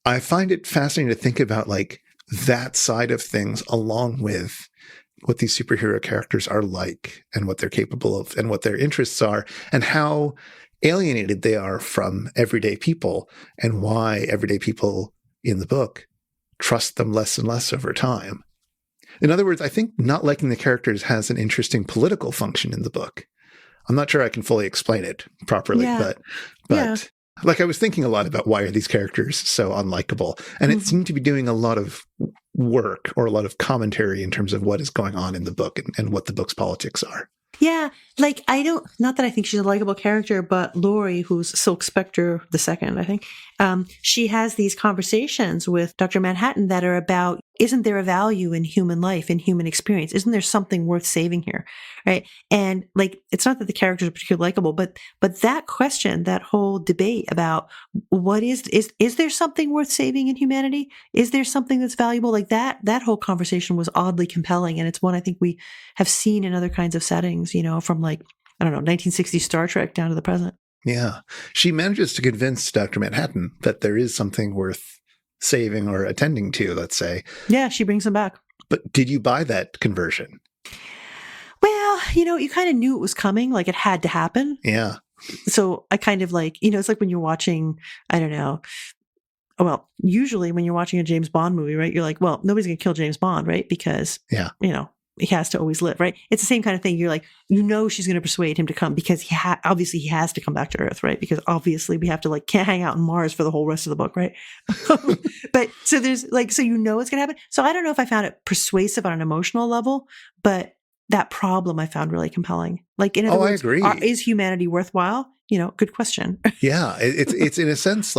I find it fascinating to think about like that side of things along with what these superhero characters are like and what they're capable of and what their interests are and how alienated they are from everyday people and why everyday people in the book trust them less and less over time. In other words, I think not liking the characters has an interesting political function in the book. I'm not sure I can fully explain it properly, but like I was thinking a lot about why are these characters so unlikable, and it seemed to be doing a lot of work or a lot of commentary in terms of what is going on in the book and what the book's politics are. Yeah, like not that I think she's a likable character, but Laurie, who's Silk Spectre II, I think, she has these conversations with Dr. Manhattan that are about isn't there a value in human life, in human experience? Isn't there something worth saving here? Right. And like, it's not that the characters are particularly likable, but that question, that whole debate about what is there something worth saving in humanity? Is there something that's valuable? Like that whole conversation was oddly compelling. And it's one I think we have seen in other kinds of settings, from like, I don't know, 1960s Star Trek down to the present. Yeah. She manages to convince Dr. Manhattan that there is something worth saving or attending to, let's say. Yeah, she brings him back. But did you buy that conversion? Well, you kind of knew it was coming, like it had to happen. Yeah. So I kind of like, it's like when you're watching, I don't know. Well, usually when you're watching a James Bond movie, right, you're like, well, nobody's going to kill James Bond, right? Because, he has to always live, right? It's the same kind of thing. You're like, she's going to persuade him to come because obviously he has to come back to Earth, right? Because obviously we have to can't hang out on Mars for the whole rest of the book, right? But so there's it's going to happen. So I don't know if I found it persuasive on an emotional level, but that problem I found really compelling. Like, in other words, I agree. Is humanity worthwhile? Good question. Yeah. It's in a sense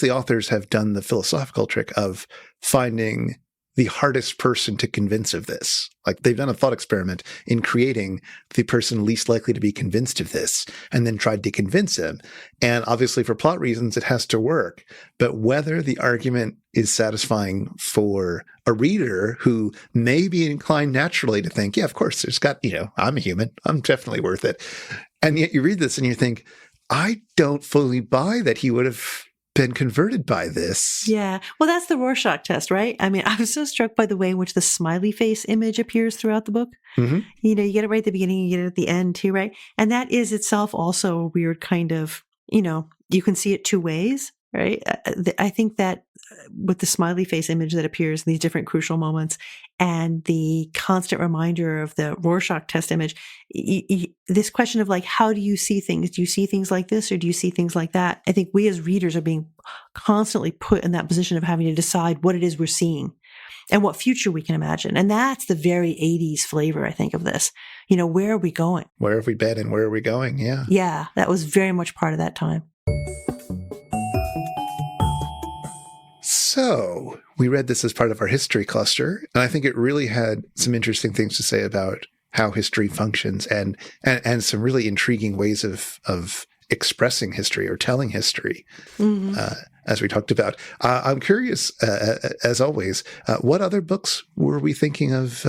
the authors have done the philosophical trick of finding the hardest person to convince of this. Like, they've done a thought experiment in creating the person least likely to be convinced of this and then tried to convince him. And obviously for plot reasons, it has to work. But whether the argument is satisfying for a reader who may be inclined naturally to think, yeah, of course, I'm a human. I'm definitely worth it. And yet you read this and you think, I don't fully buy that he would have been converted by this. Yeah. Well, that's the Rorschach test, right? I mean, I was so struck by the way in which the smiley face image appears throughout the book. Mm-hmm. You get it right at the beginning, you get it at the end too, right? And that is itself also a weird kind of, you can see it two ways, right? I think that with the smiley face image that appears in these different crucial moments and the constant reminder of the Rorschach test image, this question of like, how do you see things? Do you see things like this or do you see things like that? I think we as readers are being constantly put in that position of having to decide what it is we're seeing and what future we can imagine. And that's the very 80s flavor, I think, of this. Where are we going? Where have we been and where are we going? Yeah. Yeah, that was very much part of that time. So we read this as part of our history cluster, and I think it really had some interesting things to say about how history functions and some really intriguing ways of expressing history or telling history, as we talked about. I'm curious, as always, what other books were we thinking of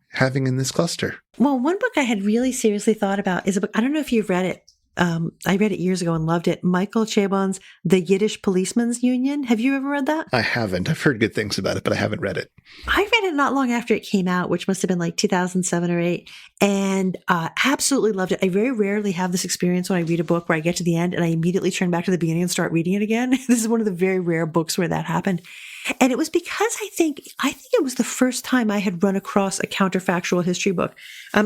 having in this cluster? Well, one book I had really seriously thought about is a book, I don't know if you've read it. I read it years ago and loved it. Michael Chabon's The Yiddish Policemen's Union. Have you ever read that? I haven't. I've heard good things about it, but I haven't read it. I read it not long after it came out, which must have been like 2007 or 8, and absolutely loved it. I very rarely have this experience when I read a book where I get to the end and I immediately turn back to the beginning and start reading it again. This is one of the very rare books where that happened. And it was because I think it was the first time I had run across a counterfactual history book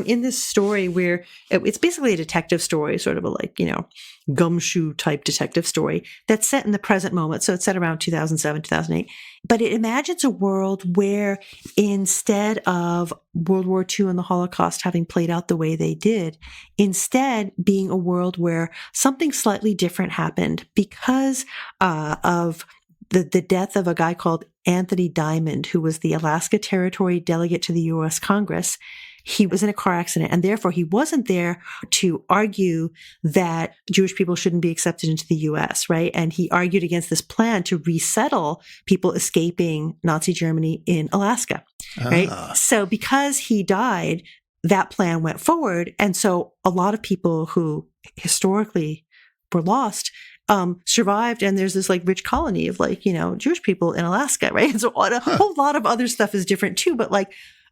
in this story where it's basically a detective story, sort of a gumshoe type detective story that's set in the present moment. So it's set around 2007, 2008. But it imagines a world where instead of World War II and the Holocaust having played out the way they did, instead being a world where something slightly different happened because of the death of a guy called Anthony Diamond, who was the Alaska Territory delegate to the U.S. Congress. He was in a car accident, and therefore he wasn't there to argue that Jewish people shouldn't be accepted into the U.S., right? And he argued against this plan to resettle people escaping Nazi Germany in Alaska, right? So because he died, that plan went forward. And so a lot of people who historically were lost survived, and there's this rich colony of Jewish people in Alaska, right? And so a whole lot of other stuff is different too. But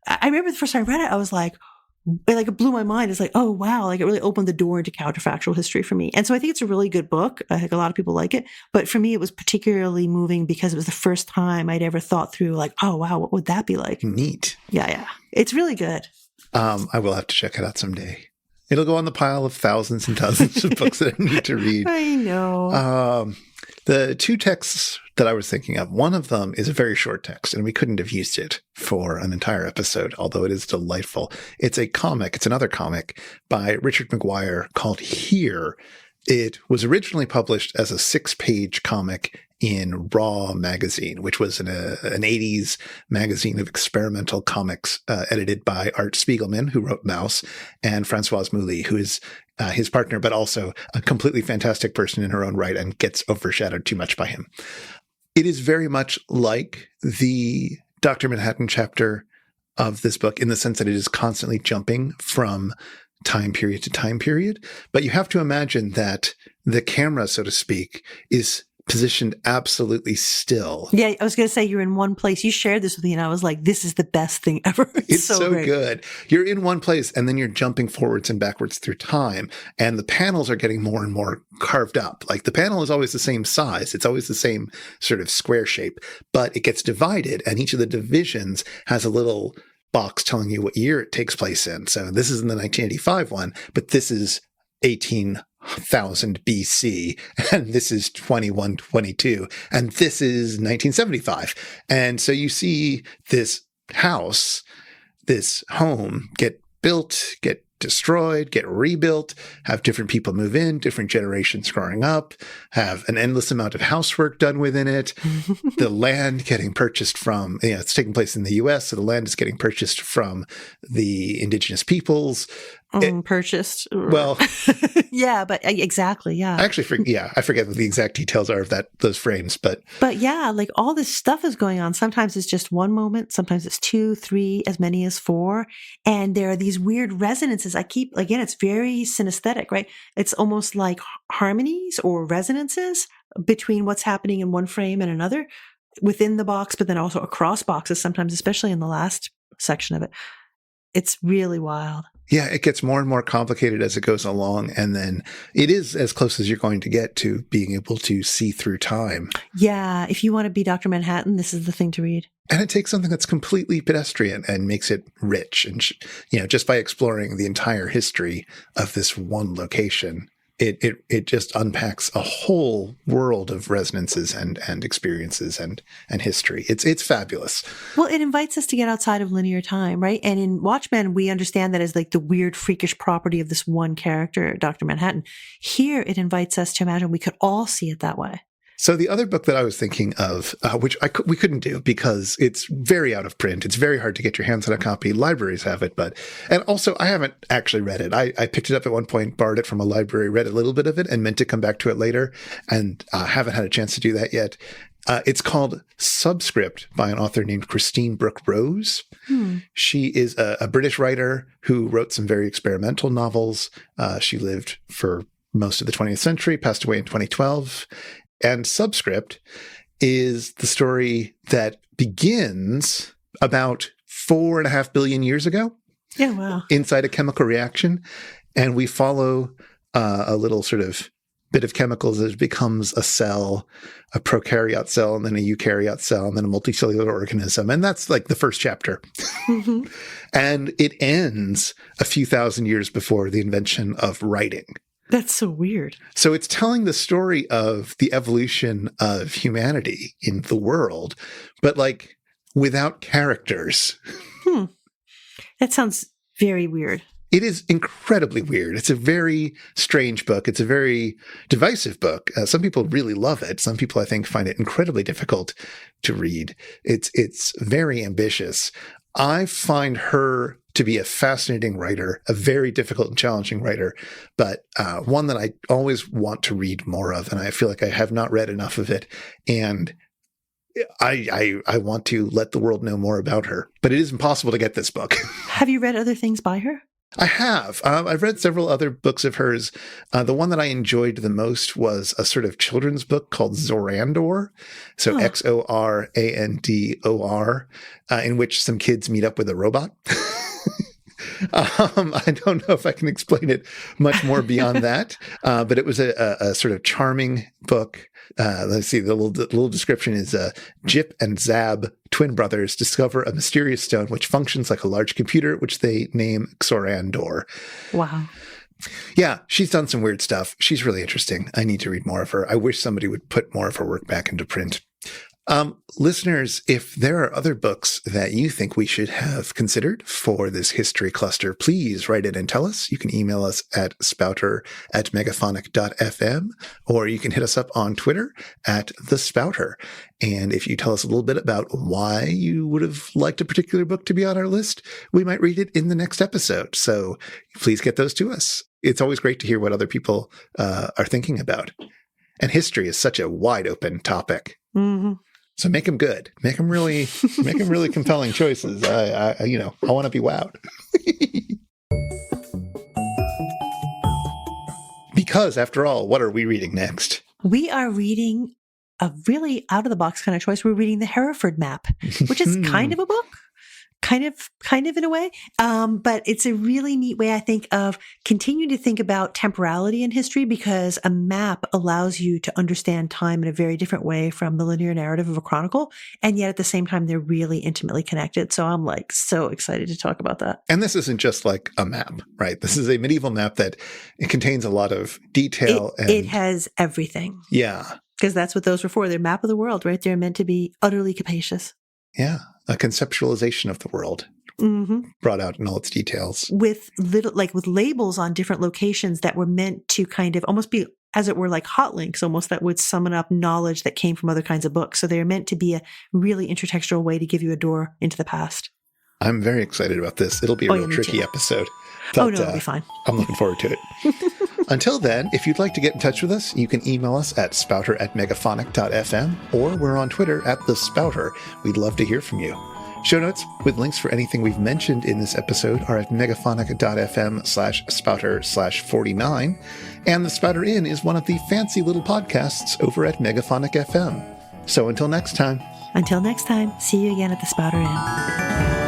I remember the first time I read it, I was it blew my mind. It's oh wow, it really opened the door into counterfactual history for me. And so I think it's a really good book. I think a lot of people like it, but for me, it was particularly moving because it was the first time I'd ever thought through oh wow, what would that be like? Neat. Yeah, it's really good. I will have to check it out someday. It'll go on the pile of thousands and thousands of books that I need to read. I know. The two texts that I was thinking of, one of them is a very short text, and we couldn't have used it for an entire episode, although it is delightful. It's a comic. It's another comic by Richard Maguire called Here. It was originally published as a 6-page comic in Raw magazine, which was an 80s magazine of experimental comics edited by Art Spiegelman, who wrote Mouse, and Françoise Mouly, who is his partner, but also a completely fantastic person in her own right and gets overshadowed too much by him. It is very much like the Dr. Manhattan chapter of this book in the sense that it is constantly jumping from time period to time period. But you have to imagine that the camera, so to speak, is positioned absolutely still. Yeah, I was going to say you're in one place. You shared this with me and I was like, this is the best thing ever. It's so great. good. You're in one place and then you're jumping forwards and backwards through time. And the panels are getting more and more carved up. Like the panel is always the same size. It's always the same sort of square shape, but it gets divided and each of the divisions has a little box telling you what year it takes place in. So this is in the 1985 one, but this is 18,000 BC, and this is 2122, and this is 1975. And so you see this house, this home get built, get destroyed, get rebuilt, have different people move in, different generations growing up, have an endless amount of housework done within it. The land getting purchased from, it's taking place in the US, so the land is getting purchased from the indigenous peoples. Purchased. Well, yeah, but exactly. Yeah. I forget what the exact details are of those frames, but yeah, like all this stuff is going on. Sometimes it's just one moment. Sometimes it's 2, 3, as many as 4. And there are these weird resonances. Again, it's very synesthetic, right? It's almost like harmonies or resonances between what's happening in one frame and another within the box, but then also across boxes sometimes, especially in the last section of it. It's really wild. Yeah, it gets more and more complicated as it goes along. And then it is as close as you're going to get to being able to see through time. Yeah. If you want to be Dr. Manhattan, this is the thing to read. And it takes something that's completely pedestrian and makes it rich. And, just by exploring the entire history of this one location, it just unpacks a whole world of resonances and experiences and history. It's fabulous. Well, it invites us to get outside of linear time, right? And in Watchmen, we understand that as like the weird, freakish property of this one character, Dr. Manhattan. Here, it invites us to imagine we could all see it that way. So the other book that I was thinking of, which we couldn't do because it's very out of print. It's very hard to get your hands on a copy. Libraries have it, and also I haven't actually read it. I picked it up at one point, borrowed it from a library, read a little bit of it, and meant to come back to it later, and haven't had a chance to do that yet. It's called Subscript by an author named Christine Brooke Rose. She is a British writer who wrote some very experimental novels. She lived for most of the 20th century, passed away in 2012. And Subscript is the story that begins about 4.5 billion years ago. Yeah, wow. Inside a chemical reaction. And we follow a little sort of bit of chemicals as it becomes a cell, a prokaryote cell, and then a eukaryote cell, and then a multicellular organism. And that's like the first chapter. Mm-hmm. And it ends a few thousand years before the invention of writing. That's so weird. So it's telling the story of the evolution of humanity in the world, but like without characters. That sounds very weird. It is incredibly weird. It's a very strange book. It's a very divisive book. Some people really love it. Some people, I think, find it incredibly difficult to read. It's very ambitious. I find her to be a fascinating writer, a very difficult and challenging writer, but one that I always want to read more of. And I feel like I have not read enough of it. And I want to let the world know more about her. But it is impossible to get this book. Have you read other things by her? I have. I've read several other books of hers. The one that I enjoyed the most was a sort of children's book called Zorandor. So Xorandor, in which some kids meet up with a robot. I don't know if I can explain it much more beyond that, but it was a sort of charming book. Let's see, the little description is Jip and Zab, twin brothers, discover a mysterious stone which functions like a large computer, which they name Xorandor. Wow. Yeah, she's done some weird stuff. She's really interesting. I need to read more of her. I wish somebody would put more of her work back into print. Listeners, if there are other books that you think we should have considered for this history cluster, please write in and tell us. You can email us at spouter@megaphonic.fm, or you can hit us up on Twitter at the Spouter. And if you tell us a little bit about why you would have liked a particular book to be on our list, we might read it in the next episode. So please get those to us. It's always great to hear what other people are thinking about. And history is such a wide open topic. Mm-hmm. So make them good. Make them really compelling choices. I want to be wowed. Because after all, what are we reading next? We are reading a really out of the box kind of choice. We're reading the Hereford Map, which is kind of a book. Kind of in a way. But it's a really neat way, I think, of continuing to think about temporality in history, because a map allows you to understand time in a very different way from the linear narrative of a chronicle. And yet at the same time, they're really intimately connected. So I'm like so excited to talk about that. And this isn't just like a map, right? This is a medieval map that it contains a lot of detail. It has everything. Yeah. Because that's what those were for. They're map of the world, right? They're meant to be utterly capacious. Yeah. A conceptualization of the world brought out in all its details. With labels on different locations that were meant to kind of almost be, as it were, like hot links almost, that would summon up knowledge that came from other kinds of books. So they're meant to be a really intertextual way to give you a door into the past. I'm very excited about this. It'll be a real tricky episode. But, it'll be fine. I'm looking forward to it. Until then, if you'd like to get in touch with us, you can email us at spouter@megaphonic.fm, or we're on Twitter at the Spouter. We'd love to hear from you. Show notes with links for anything we've mentioned in this episode are at megaphonic.fm/spouter/49. And the Spouter-Inn is one of the fancy little podcasts over at Megaphonic FM. So until next time. See you again at the Spouter-Inn.